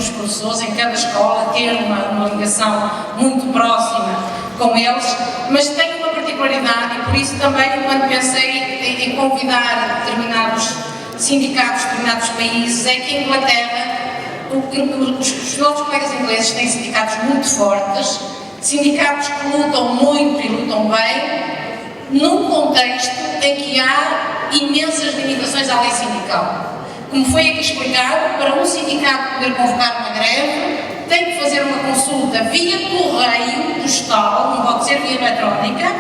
dos professores, em cada escola, ter uma ligação muito próxima com eles, mas tem uma particularidade e por isso também, quando pensei em convidar determinados sindicatos de determinados países, é que em Inglaterra, os nossos colegas ingleses têm sindicatos muito fortes, sindicatos que lutam muito e lutam bem, num contexto em que há imensas limitações à lei sindical. Como foi aqui explicado, para um sindicato poder convocar uma greve, tem que fazer uma consulta via correio postal, não pode ser via eletrónica,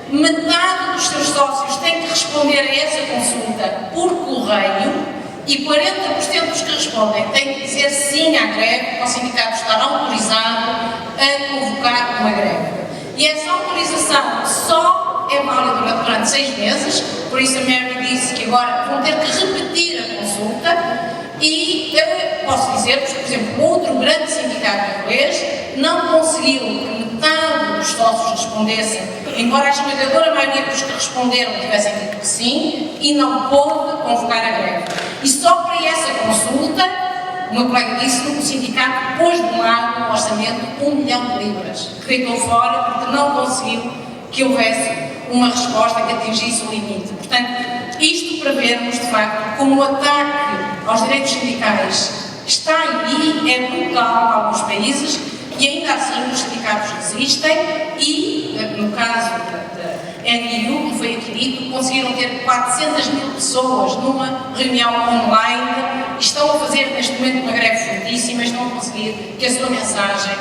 metade dos seus sócios tem que responder a essa consulta por correio e 40% dos que respondem têm que dizer sim à greve, para o sindicato estar autorizado a convocar uma greve. E essa autorização só é válida durante 6 meses, por isso a Mary disse que agora vão ter que repetir a consulta e posso dizer-vos que, por exemplo, outro grande sindicato inglês não conseguiu que metade dos sócios respondessem, embora a esmagadora maioria dos que responderam tivessem dito que sim, e não pôde convocar a greve. E só para essa consulta, o meu colega disse que o sindicato pôs de lado no orçamento 1 milhão de libras, que deitou fora porque não conseguiu que houvesse uma resposta que atingisse o limite. Portanto, isto para vermos, de facto, como o ataque aos direitos sindicais está aí, é brutal em alguns países, e ainda assim os sindicatos resistem e, no caso da NU, que foi aqui dito, conseguiram ter 400 mil pessoas numa reunião online e estão a fazer neste momento uma greve fortíssima e estão a conseguir que a sua mensagem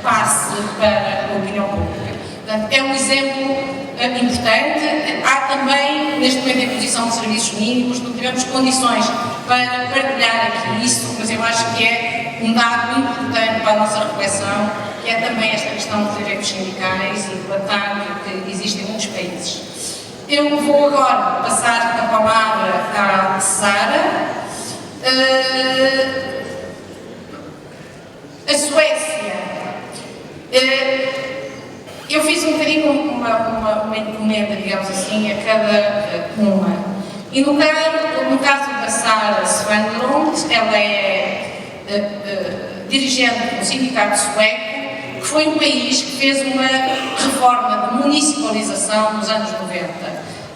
passe para a opinião pública. Portanto, é um exemplo importante. Há também, neste momento, a imposição de serviços mínimos, não tivemos condições para partilhar aqui isso, mas eu acho que é um dado importante para a nossa reflexão, que é também esta questão dos direitos sindicais e do ataque que existe em muitos países. Eu vou agora passar a palavra à Sara. A Suécia. Eu fiz um bocadinho uma encomenda, digamos assim, a cada uma. E no caso da Sara Svanlund, ela é dirigente do sindicato sueco, que foi um país que fez uma reforma de municipalização nos anos 90.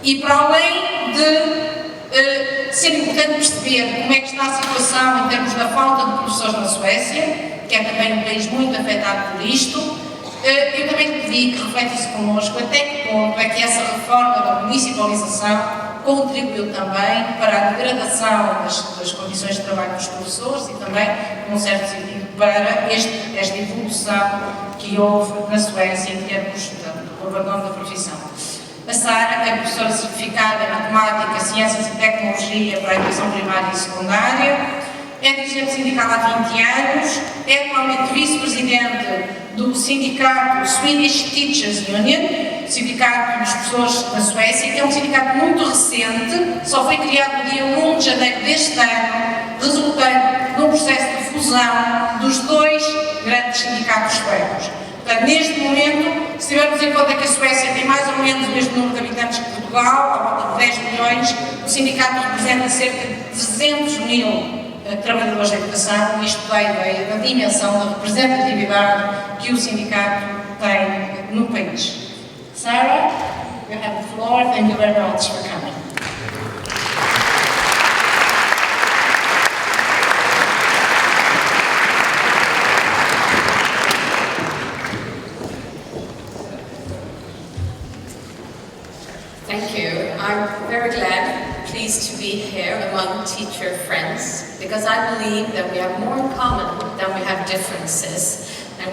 E para além de ser importante perceber como é que está a situação em termos da falta de professores na Suécia, que é também um país muito afetado por isto, eu também pedi que refletisse connosco até que ponto é que essa reforma da municipalização contribuiu também para a degradação das condições de trabalho dos professores e também, num certo sentido, para esta evolução que houve na Suécia em termos do abandono da profissão. A Sara é professora certificada em Matemática, Ciências e Tecnologia para a educação primária e secundária, é dirigente sindical há 20 anos, é atualmente vice-presidente do sindicato Swedish Teachers Union, sindicato dos professores da Suécia, que é um sindicato muito recente, só foi criado no dia 1 de janeiro deste ano, resultando num processo de fusão dos 2 grandes sindicatos suecos. Portanto, neste momento, se tivermos em conta que a Suécia tem mais ou menos o mesmo número de habitantes que Portugal, à volta de 10 milhões, o sindicato representa cerca de 300 mil trabalhadores da educação, e isto dá a ideia da dimensão, da representatividade que o sindicato tem no país. Sara, you have the floor. Thank you very much for coming. Thank you. I'm very pleased to be here among teacher friends, because I believe that we have more in common than we have differences, and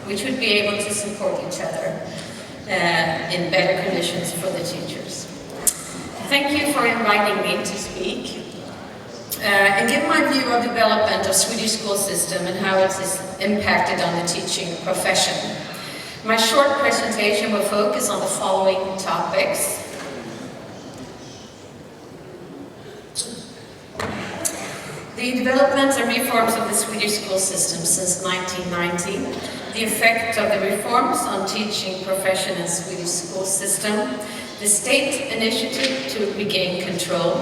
we should be able to support each other in better conditions for the teachers. Thank you for inviting me to speak and give my view of development of Swedish school system and how it is impacted on the teaching profession. My short presentation will focus on the following topics. The development and reforms of the Swedish school system since 1990, the effect of the reforms on teaching profession and Swedish school system, the state initiative to regain control,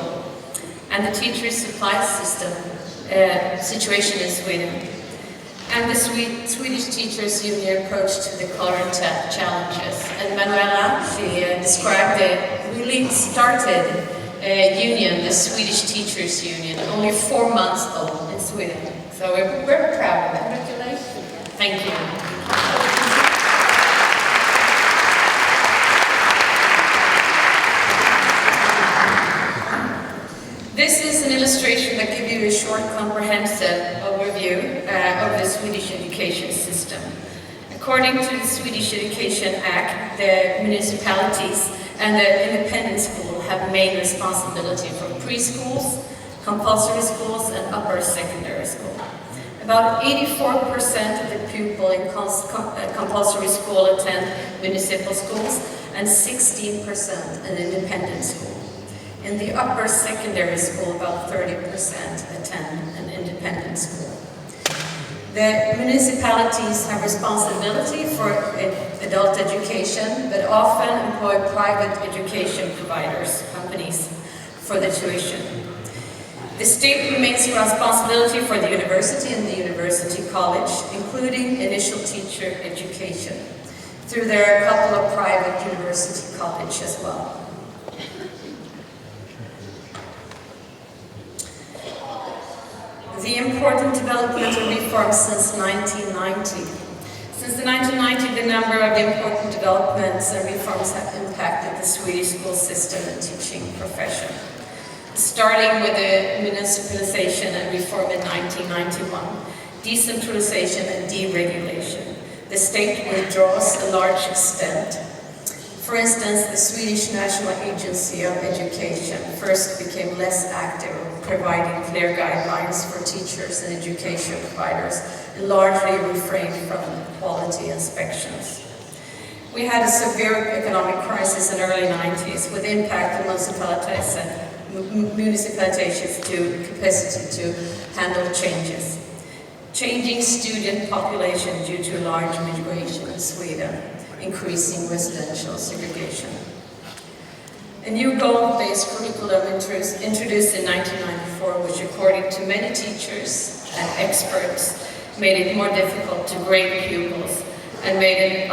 and the teacher supply system situation in Sweden. And the Swedish Teachers Union approach to the current challenges. And Manuela, she described the really started union, the Swedish Teachers Union, only 4 months old in Sweden. So we're very proud of it. Congratulations. Thank you. This is an illustration that gives you a short, comprehensive overview of the Swedish education system. According to the Swedish Education Act, the municipalities and the independent school have main responsibility for preschools, compulsory schools, and upper secondary school. About 84% of the pupils in compulsory school attend municipal schools, and 16% in independent school. In the upper secondary school, about 30% attend an independent school. The municipalities have responsibility for adult education, but often employ private education providers, companies, for the tuition. The state remains responsibility for the university and the university college, including initial teacher education. Through there are a couple of private university colleges as well. The important development and reforms since 1990. Since the 1990, the number of important developments and reforms have impacted the Swedish school system and teaching profession. Starting with the municipalization and reform in 1991, decentralization and deregulation. The state withdraws to a large extent. For instance, the Swedish National Agency of Education first became less active, providing clear guidelines for teachers and education providers, and largely refrained from quality inspections. We had a severe economic crisis in the early 90s, with impact on municipalizations to capacity to handle changes. Changing student population due to large migration in Sweden, increasing residential segregation. A new goal-based curriculum introduced in 1994, which according to many teachers and experts made it more difficult to grade pupils and made it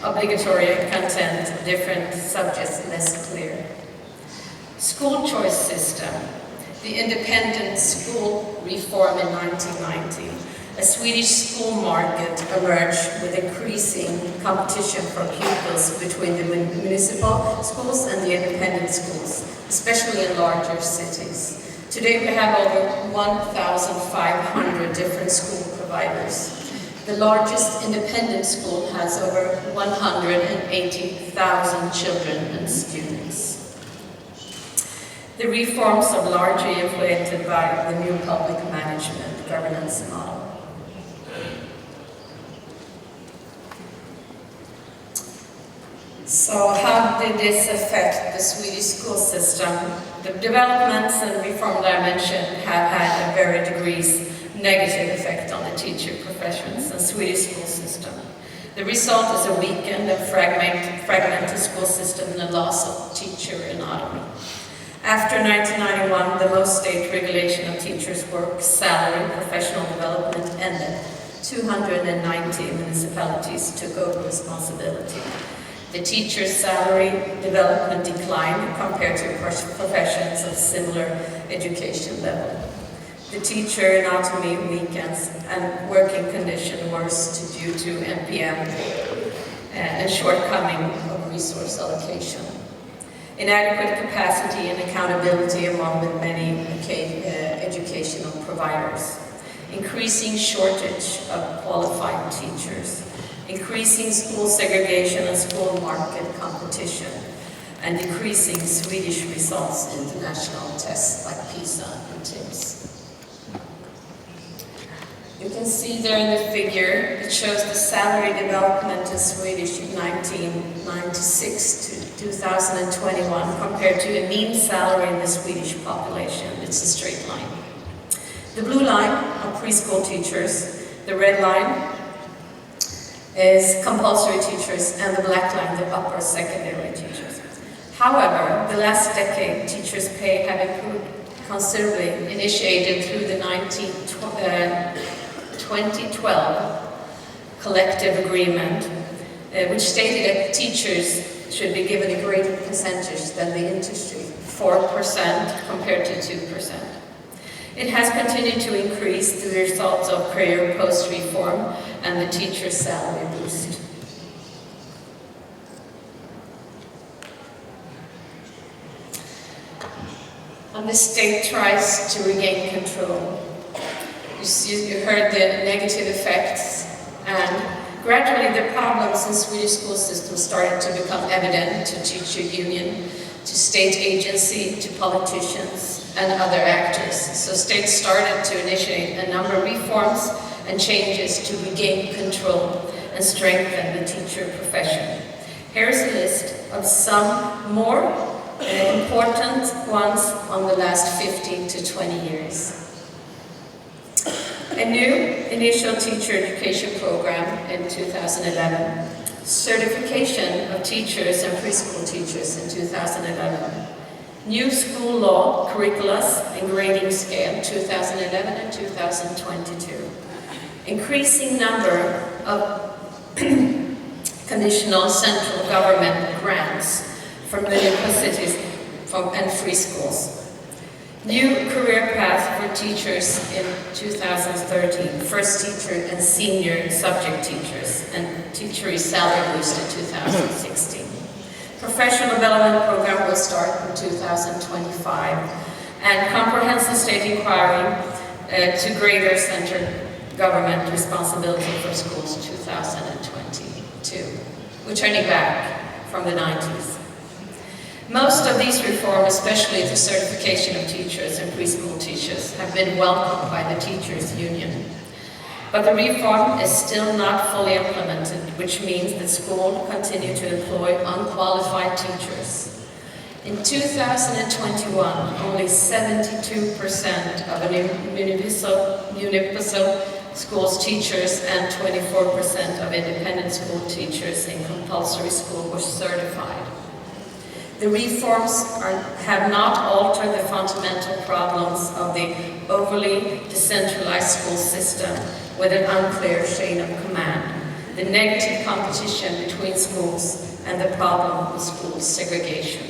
obligatory content different subjects less clear. School choice system. The independent school reform in 1990. A Swedish school market emerged with increasing competition for pupils between the municipal schools and the independent schools, especially in larger cities. Today we have over 1,500 different school providers. The largest independent school has over 180,000 children and students. The reforms are largely influenced by the new public management governance model. So how did this affect the Swedish school system? The developments and reform that I mentioned have had a varied degrees negative effect on the teacher professions and Swedish school system. The result is a weakened and fragmented school system and a loss of teacher autonomy. After 1991, the most state regulation of teachers' work, salary, professional development ended. 290 municipalities took over responsibility. The teacher's salary development declined compared to professions of similar education level. The teacher autonomy weakens and working condition worse due to NPM and shortcoming of resource allocation. Inadequate capacity and accountability among the many educational providers. Increasing shortage of qualified teachers. Increasing school segregation and school market competition, and decreasing Swedish results in international tests like PISA and TIMSS. You can see there in the figure, it shows the salary development in Swedish in 1996 to 2021 compared to a mean salary in the Swedish population. It's a straight line. The blue line are preschool teachers, the red line is compulsory teachers, and the black line, the upper secondary teachers. However, the last decade, teachers' pay considerably, initiated through the 2012 collective agreement, which stated that teachers should be given a greater percentage than the industry, 4% compared to 2%. It has continued to increase the results of career post reform and the teacher salary boost. And the state tries to regain control. You heard the negative effects, and gradually the problems in Swedish school system started to become evident to teacher union, to state agency, to politicians and other actors. So states started to initiate a number of reforms and changes to regain control and strengthen the teacher profession. Here's a list of some more important ones on the last 15 to 20 years. A new initial teacher education program in 2011. Certification of teachers and preschool teachers in 2011. New school law, curricula and grading scale 2011 and 2022. Increasing number of conditional central government grants for municipalities and free schools. New career path for teachers in 2013, first teacher and senior subject teachers, and teacher salary boost in 2016. Professional development program will start in 2025, and comprehensive state inquiry to greater central government responsibility for schools 2022. We're turning back from the 90s. Most of these reforms, especially the certification of teachers and preschool teachers, have been welcomed by the teachers' union. But the reform is still not fully implemented, which means that schools continue to employ unqualified teachers. In 2021, only 72% of municipal schools teachers and 24% of independent school teachers in compulsory school were certified. The reforms have not altered the fundamental problems of the overly decentralized school system with an unclear chain of command, the negative competition between schools, and the problem of school segregation.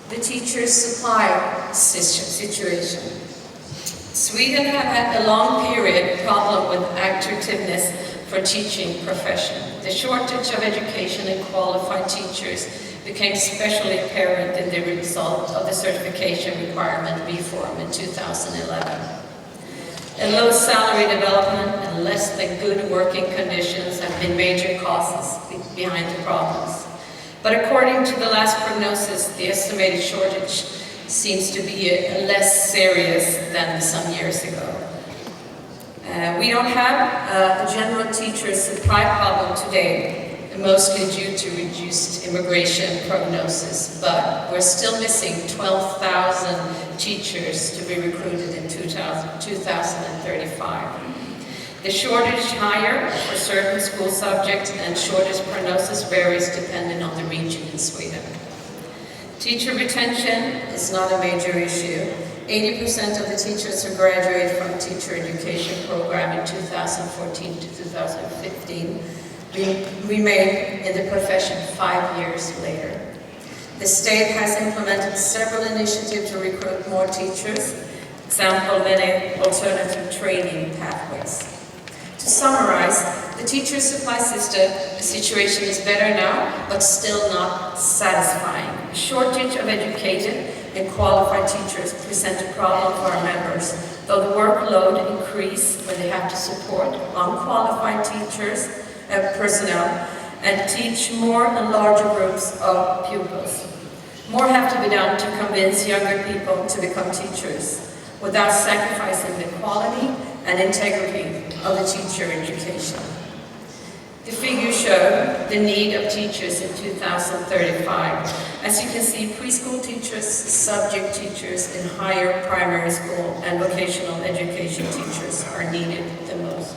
The teacher supply situation. Sweden have had a long period problem with attractiveness for teaching profession. The shortage of education and qualified teachers became especially apparent in the result of the certification requirement reform in 2011. A low salary development and less than good working conditions have been major causes behind the problems. But according to the last prognosis, the estimated shortage seems to be less serious than some years ago. We don't have a general teacher supply problem today, mostly due to reduced immigration prognosis, but we're still missing 12,000 teachers to be recruited in 2035. The shortage is higher for certain school subjects, and shortage prognosis varies depending on the region in Sweden. Teacher retention is not a major issue. 80% of the teachers who graduated from teacher education program in 2014 to 2015 remain in the profession 5 years later. The state has implemented several initiatives to recruit more teachers, example, many alternative training pathways. To summarize, the teacher supply situation is better now, but still not satisfying. A shortage of educated and qualified teachers present a problem for our members, though the workload increases when they have to support unqualified teachers and personnel and teach more and larger groups of pupils. More have to be done to convince younger people to become teachers without sacrificing the quality and integrity of the teacher education. The figures show the need of teachers in 2035. As you can see, preschool teachers, subject teachers in higher primary school and vocational education teachers are needed the most.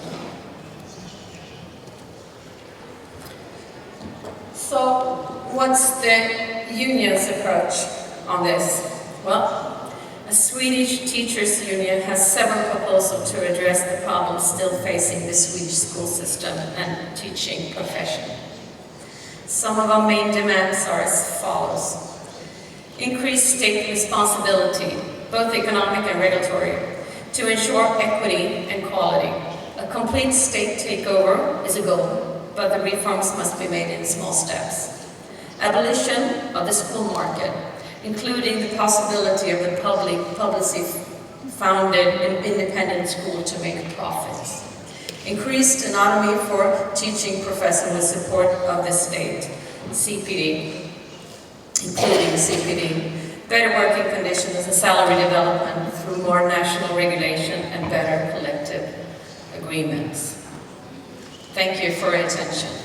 So So, what's the union's approach on this? Well, a Swedish teachers' union has several proposals to address the problems still facing the Swedish school system and teaching profession. Some of our main demands are as follows. Increased state responsibility, both economic and regulatory, to ensure equity and quality. A complete state takeover is a goal, but the reforms must be made in small steps. Abolition of the school market, including the possibility of the publicly-founded and independent school to make profits. Increased autonomy for teaching professors with support of the state, CPD, including CPD. Better working conditions and salary development through more national regulation and better collective agreements. Thank you for your attention.